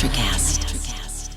Electrocast.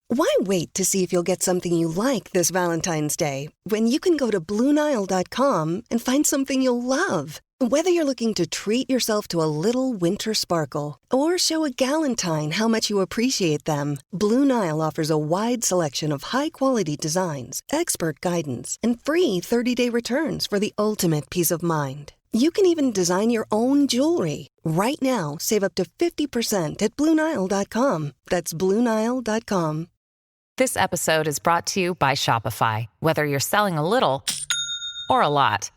Why wait to see if you'll get something you like this Valentine's Day when you can go to BlueNile.com and find something you'll love? Whether you're looking to treat yourself to a little winter sparkle or show a galentine how much you appreciate them, Blue Nile offers a wide selection of high-quality designs, expert guidance, and free 30-day returns for the ultimate peace of mind. You can even design your own jewelry. Right now, save up to 50% at BlueNile.com. That's BlueNile.com. This episode is brought to you by Shopify. Whether you're selling a little or a lot,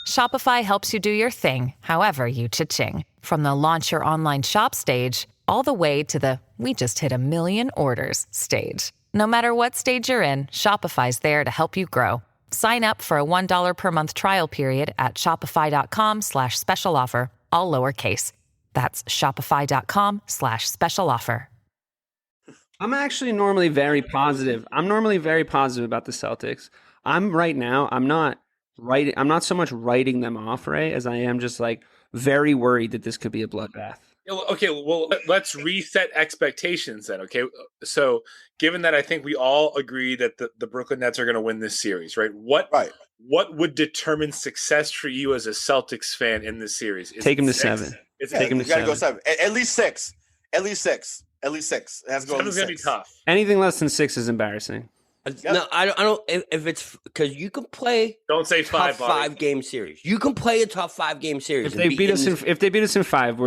Shopify helps you do your thing, however you cha-ching. From the launch your online shop stage, all the way to the we just hit 1 million orders stage. No matter what stage you're in, Shopify's there to help you grow. Sign up for a $1 per month trial period at shopify.com/special offer, all lowercase. That's shopify.com/special offer. I'm actually normally very positive. I'm normally very positive about the Celtics. I'm not so much writing them off, Ray, as I am just like very worried that this could be a bloodbath. Okay, well, let's reset expectations then, okay? So given that I think we all agree that the Brooklyn Nets are going to win this series, right? What would determine success for you as a Celtics fan in this series? Take them to 7. Take them to 7. Go 7. At least 6. At least 6. It has to go. 7's going to be tough. Anything less than 6 is embarrassing. Yep. No, I don't. If it's because you can play. Don't say 5. Tough 5-game series. You can play a tough 5-game series. If they beat us in 5,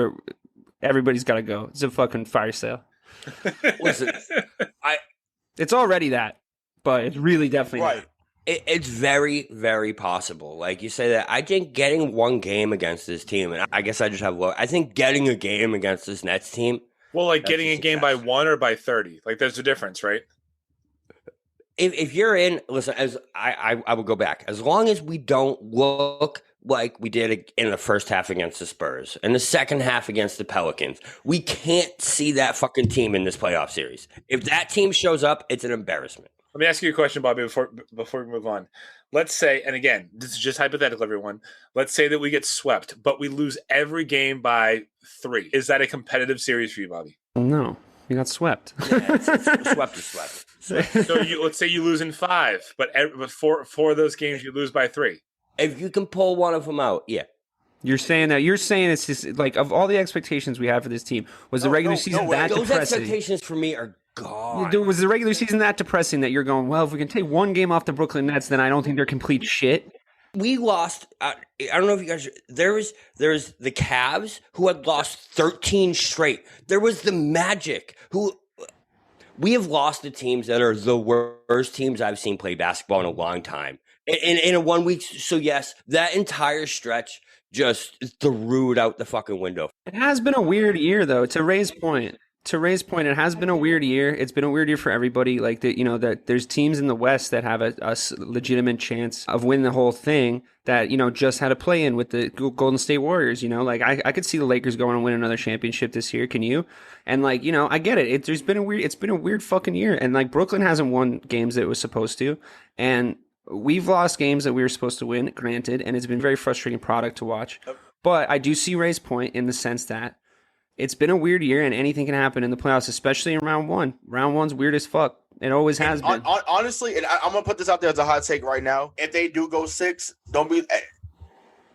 everybody's got to go. It's a fucking fire sale. Listen, it's already that, but it's really definitely right. It's very, very possible. Like you say that, I think getting one game against this team, and I guess I just have I think getting a game against this Nets team. Well, like getting a game by 1 or by 30, like there's a difference, right? If you're in, listen, as I will go back. As long as we don't look like we did in the first half against the Spurs and the second half against the Pelicans, we can't see that fucking team in this playoff series. If that team shows up, it's an embarrassment. Let me ask you a question, Bobby, before we move on. Let's say, and again, this is just hypothetical, everyone. Let's say that we get swept, but we lose every game by 3. Is that a competitive series for you, Bobby? No, you got swept. Yeah, it's swept is swept. So let's say you lose in 5, but four of those games you lose by 3. If you can pull one of them out, yeah. You're saying it's just like of all the expectations we have for this team, was the regular season that those depressing? Those expectations for me are gone. Was the regular season that depressing that you're going, well, if we can take one game off the Brooklyn Nets, then I don't think they're complete shit? We lost. I don't know if you guys. There was the Cavs who had lost 13 straight. There was the Magic who. We have lost to teams that are the worst teams I've seen play basketball in a long time. In a 1 week. So yes, that entire stretch just threw it out the fucking window. It has been a weird year, though. To Ray's point, it has been a weird year. It's been a weird year for everybody. Like that there's teams in the West that have a legitimate chance of winning the whole thing. That just had a play in with the Golden State Warriors. Like I could see the Lakers going and win another championship this year. Can you? And I get it. It's been a weird fucking year. And Brooklyn hasn't won games that it was supposed to, and we've lost games that we were supposed to win. Granted, and it's been a very frustrating product to watch. But I do see Ray's point in the sense that it's been a weird year, and anything can happen in the playoffs, especially in round 1. Round 1's weird as fuck. It always has been. Honestly, and I'm gonna put this out there as a hot take right now. If they do go 6, don't be.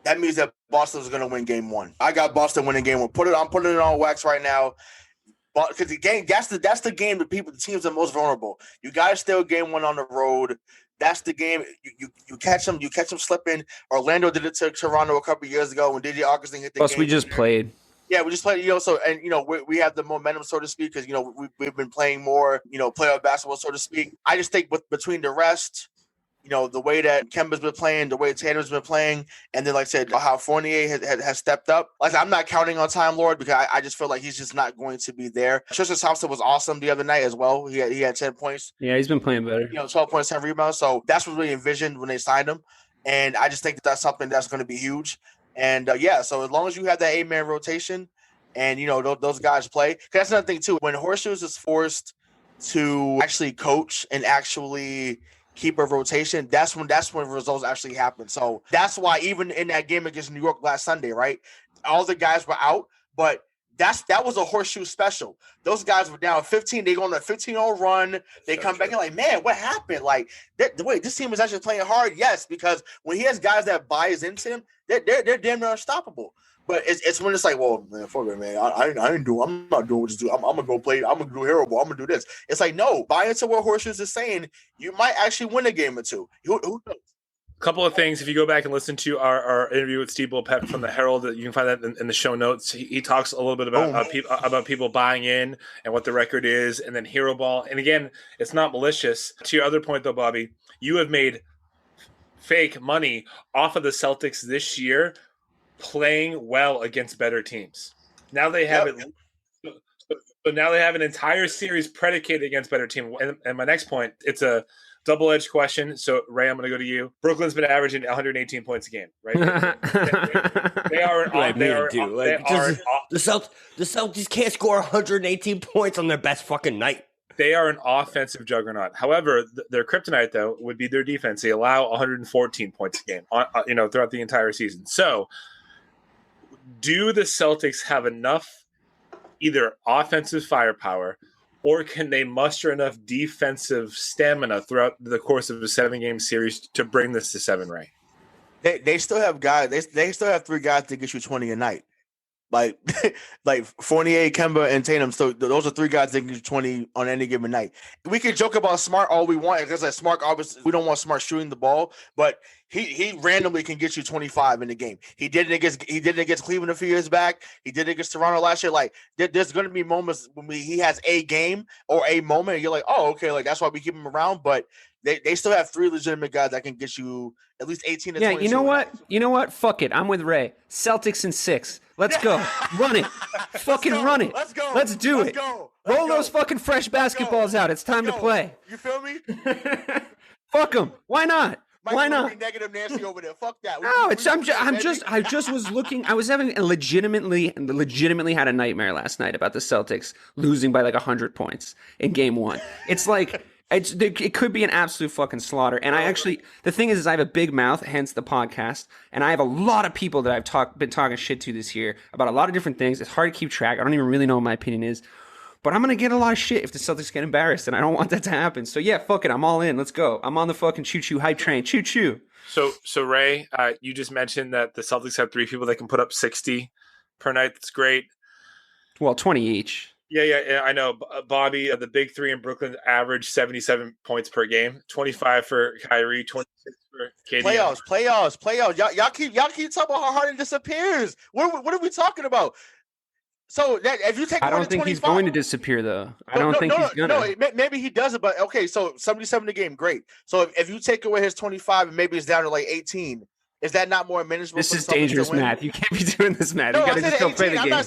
That means that Boston's gonna win game 1. I got Boston winning game 1. I'm putting it on wax right now. Because the game, that's the game the teams are most vulnerable. You gotta steal game 1 on the road. That's the game. You catch them slipping. Orlando did it to Toronto a couple years ago when DJ Augustin hit the Plus, game. we just played. Yeah, we just played, we have the momentum, so to speak, because, we've been playing more, playoff basketball, so to speak. I just think between the rest, the way that Kemba's been playing, the way Tatum's been playing, and then, like I said, how Fournier has stepped up. Like, I'm not counting on Time Lord because I just feel like he's just not going to be there. Tristan Thompson was awesome the other night as well. He had 10 points. Yeah, he's been playing better. 12 points, 10 rebounds. So that's what we envisioned when they signed him. And I just think that's something that's going to be huge. And, so as long as you have that 8-man rotation and, those guys play. Because that's another thing, too. When Horseshoes is forced to actually coach and actually keep a rotation, that's when results actually happen. So that's why even in that game against New York last Sunday, right, all the guys were out, but that was a horseshoe special. Those guys were down 15. They go on a 15-0 run. They come back and like, man, what happened? Like, wait, this team is actually playing hard. Yes, because when he has guys that buys into him, they're damn near unstoppable. But it's when it's like, well, man, fuck it, man. I'm not doing what you do. I'm gonna go play. I'm gonna do hero ball. I'm gonna do this. It's like, no, buy into what Horseshoes is saying. You might actually win a game or two. Who knows? Couple of things. If you go back and listen to our interview with Steve Bulpett from the Herald, you can find that in the show notes. He talks a little bit about people buying in and what the record is, and then hero ball. And again, it's not malicious. To your other point, though, Bobby, you have made fake money off of the Celtics this year, playing well against better teams. Now they have it. So now they have an entire series predicated against better team. And my next point, it's a double-edged question. So, Ray, I'm going to go to you. Brooklyn's been averaging 118 points a game, right? They are the Celtics can't score 118 points on their best fucking night. They are an offensive juggernaut. However, their kryptonite, though, would be their defense. They allow 114 points a game, throughout the entire season. So, do the Celtics have enough either offensive firepower, or can they muster enough defensive stamina throughout the course of a 7-game series to bring this to 7, Ray? They still have guys. They still have 3 guys that get you 20 a night. Like Fournier, Kemba, and Tatum. So those are 3 guys that get you 20 on any given night. We can joke about Smart all we want because like Smart, obviously, we don't want Smart shooting the ball, but he randomly can get you 25 in the game. He did it against Cleveland a few years back. He did it against Toronto last year. Like there's going to be moments when he has a game or a moment, and you're like, oh, okay, like that's why we keep him around. But they still have 3 legitimate guys that can get you at least 18 to 20. Yeah, you know what? Fuck it. I'm with Ray. Celtics in 6. Let's go. Run it. Fucking run it. Let's go. Let's do it. Roll those fucking fresh basketballs out. It's time to play. You feel me? Fuck them. Why not? Why not? Negative Nancy over there. Fuck that. No, I just was looking. I was having legitimately had a nightmare last night about the Celtics losing by like 100 points in game 1. It's like it could be an absolute fucking slaughter. And the thing is I have a big mouth, hence the podcast, and I have a lot of people that I've been talking shit to this year about a lot of different things. It's hard to keep track. I don't even really know what my opinion is. But I'm going to get a lot of shit if the Celtics get embarrassed, and I don't want that to happen. So, yeah, fuck it. I'm all in. Let's go. I'm on the fucking choo-choo hype train. Choo-choo. So Ray, you just mentioned that the Celtics have 3 people that can put up 60 per night. That's great. Well, 20 each. Yeah, I know. Bobby, the big 3 in Brooklyn average 77 points per game. 25 for Kyrie, 26 for KD. Playoffs. Y'all keep talking about how Harden disappears. What are we talking about? So that if you take, I don't think he's going to disappear though. I don't think he's gonna. No, maybe he does it, but okay. So 77 a game, great. So if you take away his 25 and maybe it's down to like 18, is that not more manageable? This is dangerous math. You can't be doing this math. You got to just go play the game.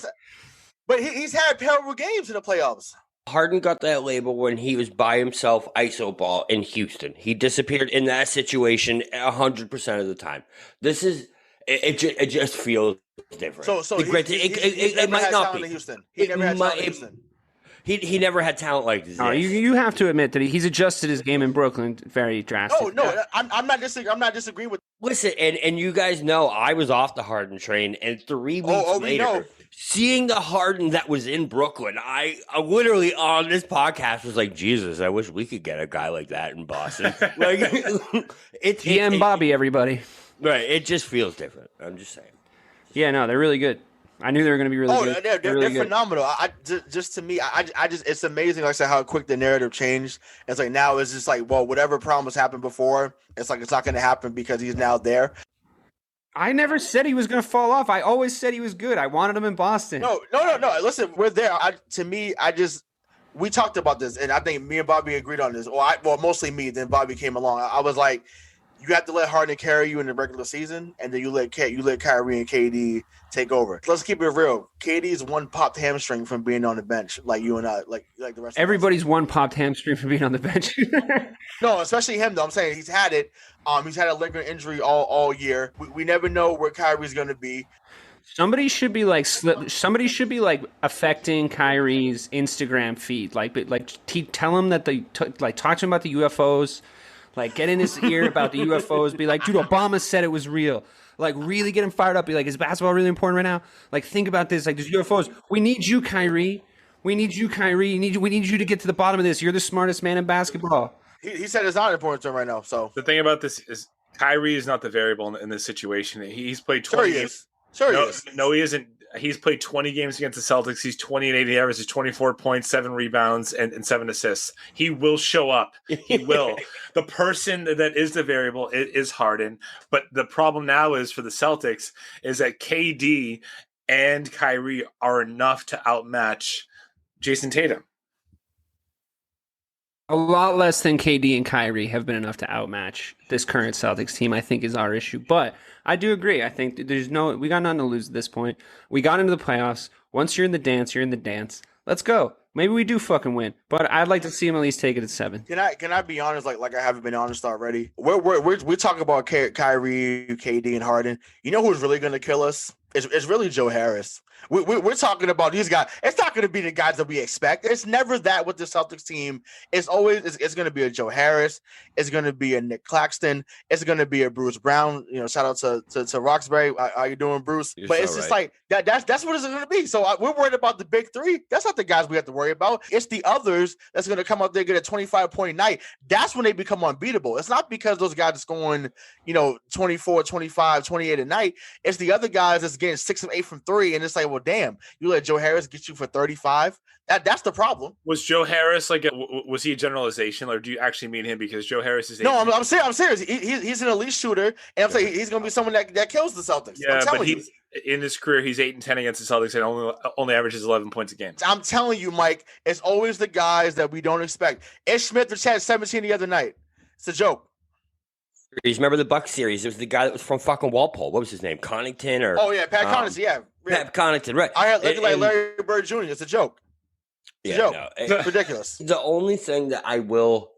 But he's had terrible games in the playoffs. Harden got that label when he was by himself iso ball in Houston. He disappeared in that situation 100% of the time. This is it just feels different. So it might not be. Houston. He never had talent in Houston. He never had talent like this. No, you have to admit that he's adjusted his game in Brooklyn very drastically. No, I'm not disagreeing with. Listen, and you guys know I was off the Harden train, and 3 weeks later, seeing the Harden that was in Brooklyn, I literally on this podcast was like, Jesus, I wish we could get a guy like that in Boston. Like, GM Bobby, everybody. Right, it just feels different. I'm just saying. Yeah, no, they're really good. I knew they were going to be really good. They're really phenomenal. To me, it's amazing. Like I said, how quick the narrative changed. It's like now it's just like, well, whatever problems happened before, it's like it's not going to happen because he's now there. I never said he was going to fall off. I always said he was good. I wanted him in Boston. No. Listen, we're there. We talked about this, and I think me and Bobby agreed on this. Well, mostly me. Then Bobby came along. I was like, you have to let Harden carry you in the regular season, and then you let Kyrie and KD take over. Let's keep it real. KD's one popped hamstring from being on the bench, like you and I, like the rest. Everybody's one popped hamstring from being on the bench. No, especially him though. I'm saying he's had it. He's had a lingering injury all year. We never know where Kyrie's going to be. Somebody should be like affecting Kyrie's Instagram feed. Tell him that talk to him about the UFOs. Like, get in his ear about the UFOs. Be like, dude, Obama said it was real. Like, really get him fired up. Be like, is basketball really important right now? Like, think about this. Like, there's UFOs. We need you, Kyrie. We need you, Kyrie. We need you to get to the bottom of this. You're the smartest man in basketball. He said it's not important to him right now. So the thing about this is Kyrie is not the variable in this situation. He's played 20 games. Sure he is. No, he isn't. He's played 20 games against the Celtics. He's 28. He averages 24 points, 7 rebounds, and 7 assists. He will show up. He will. The person that is the variable is Harden. But the problem now is for the Celtics is that KD and Kyrie are enough to outmatch Jason Tatum. A lot less than KD and Kyrie have been enough to outmatch this current Celtics team, I think, is our issue. But I do agree. I think we got nothing to lose at this point. We got into the playoffs. Once you're in the dance, you're in the dance. Let's go. Maybe we do fucking win. But I'd like to see him at least take it at 7. Can I be honest? Like I haven't been honest already. We're talking about Kyrie, KD, and Harden. You know who's really going to kill us? It's really Joe Harris. We're talking about these guys. It's not going to be the guys that we expect. It's never that with the Celtics team. It's always it's going to be a Joe Harris. It's going to be a Nick Claxton. It's going to be a Bruce Brown. You know, shout out to Roxbury. How you doing, Bruce? But it's just like that. That's what it's going to be. So we're worried about the big three. That's not the guys we have to worry about. It's the others that's going to come up there, get a 25-point night. That's when they become unbeatable. It's not because those guys are scoring, 24, 25, 28 a night. It's the other guys that's getting 6 of 8 from 3, and it's like, well, damn, you let Joe Harris get you for 35. That's the problem. Was Joe Harris was he a generalization, or do you actually mean him because Joe Harris is? No, I'm serious. He's an elite shooter, and I'm saying he's going to be someone that kills the Celtics. Yeah, but in his career, he's 8-10 against the Celtics and only averages 11 points a game. I'm telling you, Mike, it's always the guys that we don't expect. Ish Smith just had 17 the other night. It's a joke. Remember the Buck series? It was the guy that was from fucking Walpole. What was his name? Connington or? Oh yeah, Pat Connaughton. Yeah, Pat Connaughton. Right. I had looking like Larry Bird Jr. It's a joke. It's a joke. No, it's ridiculous. The only thing that I will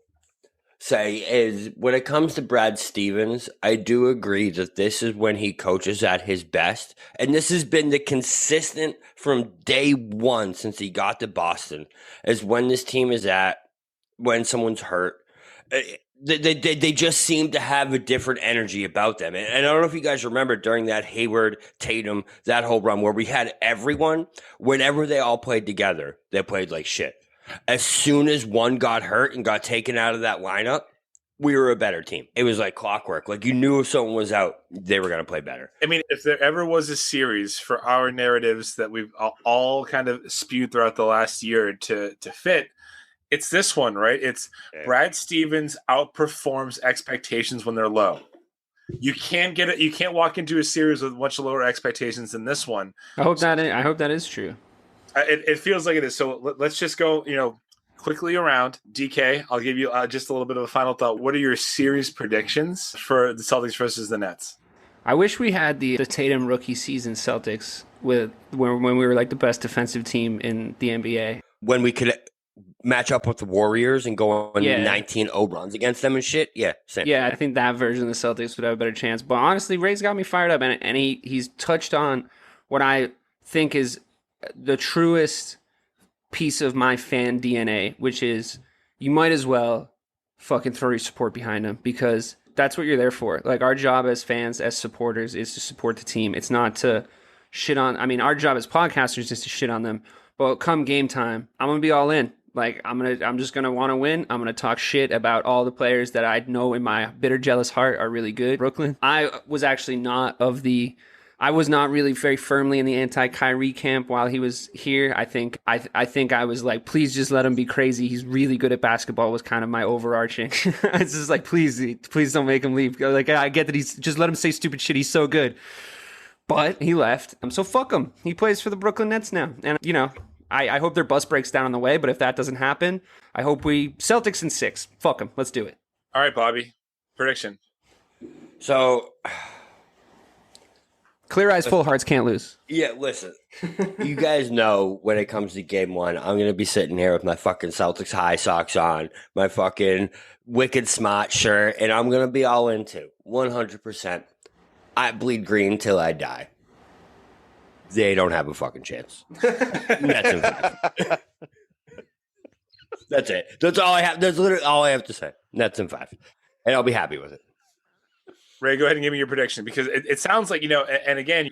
say is when it comes to Brad Stevens, I do agree that this is when he coaches at his best, and this has been the consistent from day one since he got to Boston. Is when this team is at when someone's hurt. They just seem to have a different energy about them. And I don't know if you guys remember during that Hayward, Tatum, that whole run where we had everyone, whenever they all played together, they played like shit. As soon as one got hurt and got taken out of that lineup, we were a better team. It was like clockwork. Like you knew if someone was out, they were going to play better. I mean, if there ever was a series for our narratives that we've all kind of spewed throughout the last year to fit, it's this one, right? It's Brad Stevens outperforms expectations when they're low. You can't get it. You can't walk into a series with much lower expectations than this one. I hope that is true. It feels like it is. So let's just go, quickly around. DK, I'll give you just a little bit of a final thought. What are your series predictions for the Celtics versus the Nets? I wish we had the Tatum rookie season Celtics when we were like the best defensive team in the NBA. When we could match up with the Warriors and go on 19-0 runs against them and shit. Yeah, same. Yeah, I think that version of the Celtics would have a better chance. But honestly, Ray's got me fired up, and he's touched on what I think is the truest piece of my fan DNA, which is you might as well fucking throw your support behind them because that's what you're there for. Like our job as fans, as supporters, is to support the team. It's not to shit on. I mean, our job as podcasters is to shit on them. But come game time, I'm gonna be all in. Like I'm just gonna want to win. I'm gonna talk shit about all the players that I know in my bitter, jealous heart are really good. Brooklyn. I was not really very firmly in the anti-Kyrie camp while he was here. I think I was like, please just let him be crazy. He's really good at basketball was kind of my overarching. It's just like, please don't make him leave. Like I get that just let him say stupid shit. He's so good. But he left. So fuck him. He plays for the Brooklyn Nets now. And I hope their bus breaks down on the way, but if that doesn't happen, I hope Celtics in 6. Fuck them. Let's do it. All right, Bobby. Prediction. So clear eyes, full hearts can't lose. Yeah, listen. You guys know when it comes to game 1, I'm going to be sitting here with my fucking Celtics high socks on, my fucking Wicked Smart shirt, and I'm going to be all into 100%. I bleed green till I die. They don't have a fucking chance. Nets in 5. That's it. That's all I have. That's literally all I have to say. Nets in 5. And I'll be happy with it. Ray, go ahead and give me your prediction, because it sounds like, and again,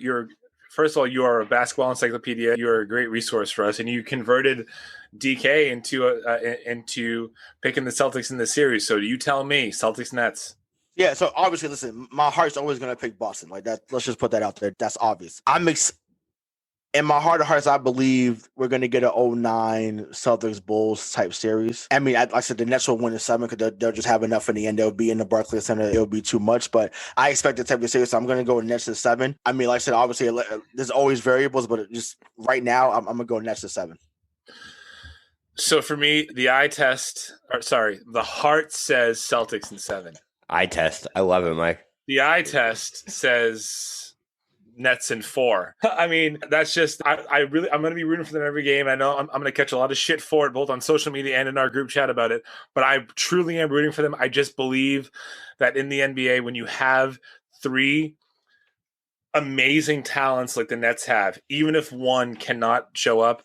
first of all, you are a basketball encyclopedia. You're a great resource for us, and you converted DK into picking the Celtics in the series. So you tell me, Celtics-Nets. Yeah, so obviously, listen, my heart's always going to pick Boston. Like that. Let's just put that out there. That's obvious. In my heart of hearts, I believe we're going to get an 09 Celtics-Bulls type series. I mean, like I said, the Nets will win in 7 because they'll just have enough in the end. They'll be in the Barclays Center. It'll be too much, but I expect the type of series, so I'm going to go Nets to 7. I mean, like I said, obviously, there's always variables, but just right now, I'm going to go Nets to 7. So for me, the heart says Celtics in 7. Eye test. I love it, Mike. The eye test says Nets in 4. I mean, that's just I'm going to be rooting for them every game. I know I'm going to catch a lot of shit for it, both on social media and in our group chat about it, but I truly am rooting for them. I just believe that in the NBA, when you have 3 amazing talents like the Nets have, even if one cannot show up,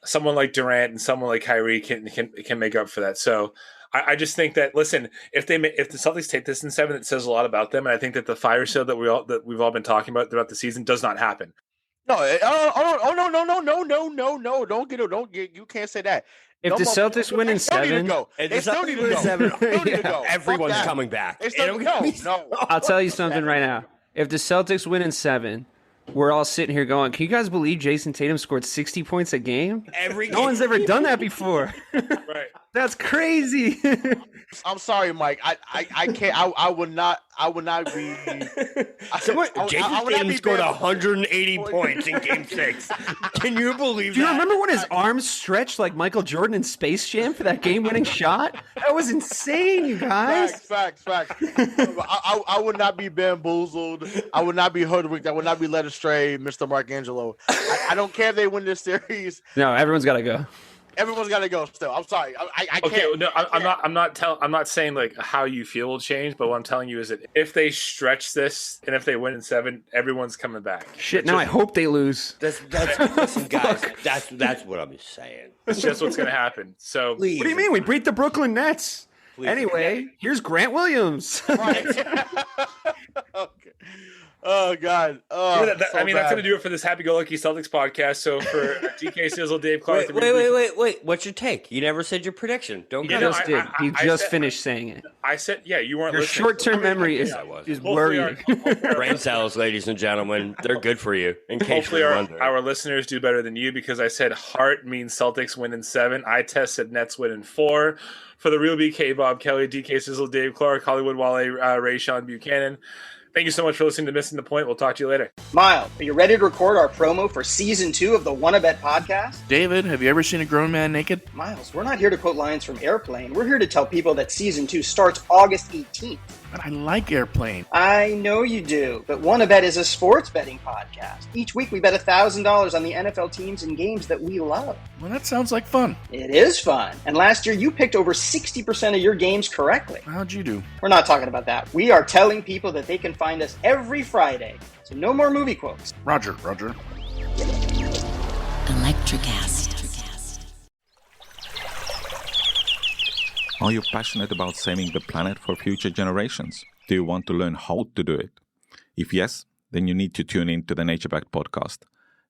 someone like Durant and someone like Kyrie can make up for that. So I just think that, listen, if the Celtics take this in 7, it says a lot about them, and I think that the fire sale that we've all been talking about throughout the season does not happen. No, don't get. You can't say that. If the Celtics win in 7, they still need to go. Everyone's coming back. No. I'll tell you something right now. If the Celtics win in 7, we're all sitting here going, can you guys believe Jason Tatum scored 60 points a game? No one's ever done that before. Right. That's crazy. I'm sorry, Mike. I can't. I would not be. Jason Tatum scored 180 points in Game 6. Can you believe that? Do you remember when his arms stretched like Michael Jordan in Space Jam for that game-winning shot? That was insane, you guys. Facts. I would not be bamboozled. I would not be hoodwinked. I would not be led astray, Mr. Marcangelo. I don't care if they win this series. No, everyone's got to go. Everyone's got to go still. I'm sorry. I can't. Okay, no, I'm not saying like how you feel will change, but what I'm telling you is that if they stretch this and if they win in 7, everyone's coming back. Shit, now I hope they lose. Listen, guys, that's what I'm saying. That's just what's going to happen. So, Please. What do you mean? We beat the Brooklyn Nets. Please. Anyway, here's Grant Williams. Right. Okay. Oh, God. Oh, that's going to do it for this happy-go-lucky Celtics podcast. So for DK Sizzle, Dave Clarke. Wait. What's your take? You never said your prediction. Don't go. He just finished saying it. I said, yeah, you weren't Your listening. short-term memory is worrying. Brain cells, ladies and gentlemen. They're good for you. In case Hopefully our listeners do better than you, because I said heart means Celtics win in 7. I tested Nets win in 4. For the real BK, Bob Kelly, DK Sizzle, Dave Clarke, Hollywood Wale, Rayshawn, Buchanan. Thank you so much for listening to Missing the Point. We'll talk to you later. Miles, are you ready to record our promo for Season 2 of the Wanna Bet podcast? David, have you ever seen a grown man naked? Miles, we're not here to quote lines from Airplane. We're here to tell people that Season 2 starts August 18th. But I like Airplane. I know you do, but Wanna Bet is a sports betting podcast. Each week we bet $1,000 on the NFL teams and games that we love. Well, that sounds like fun. It is fun. And last year you picked over 60% of your games correctly. How'd you do? We're not talking about that. We are telling people that they can find us every Friday. So no more movie quotes. Roger. Electricast. Are you passionate about saving the planet for future generations? Do you want to learn how to do it? If yes, then you need to tune in to the Nature Backed podcast.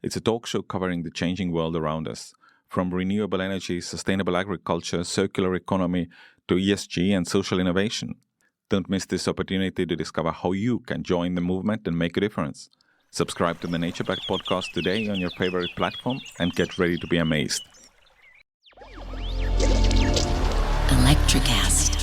It's a talk show covering the changing world around us, from renewable energy, sustainable agriculture, circular economy, to ESG and social innovation. Don't miss this opportunity to discover how you can join the movement and make a difference. Subscribe to the Nature Backed podcast today on your favorite platform and get ready to be amazed. Electricast.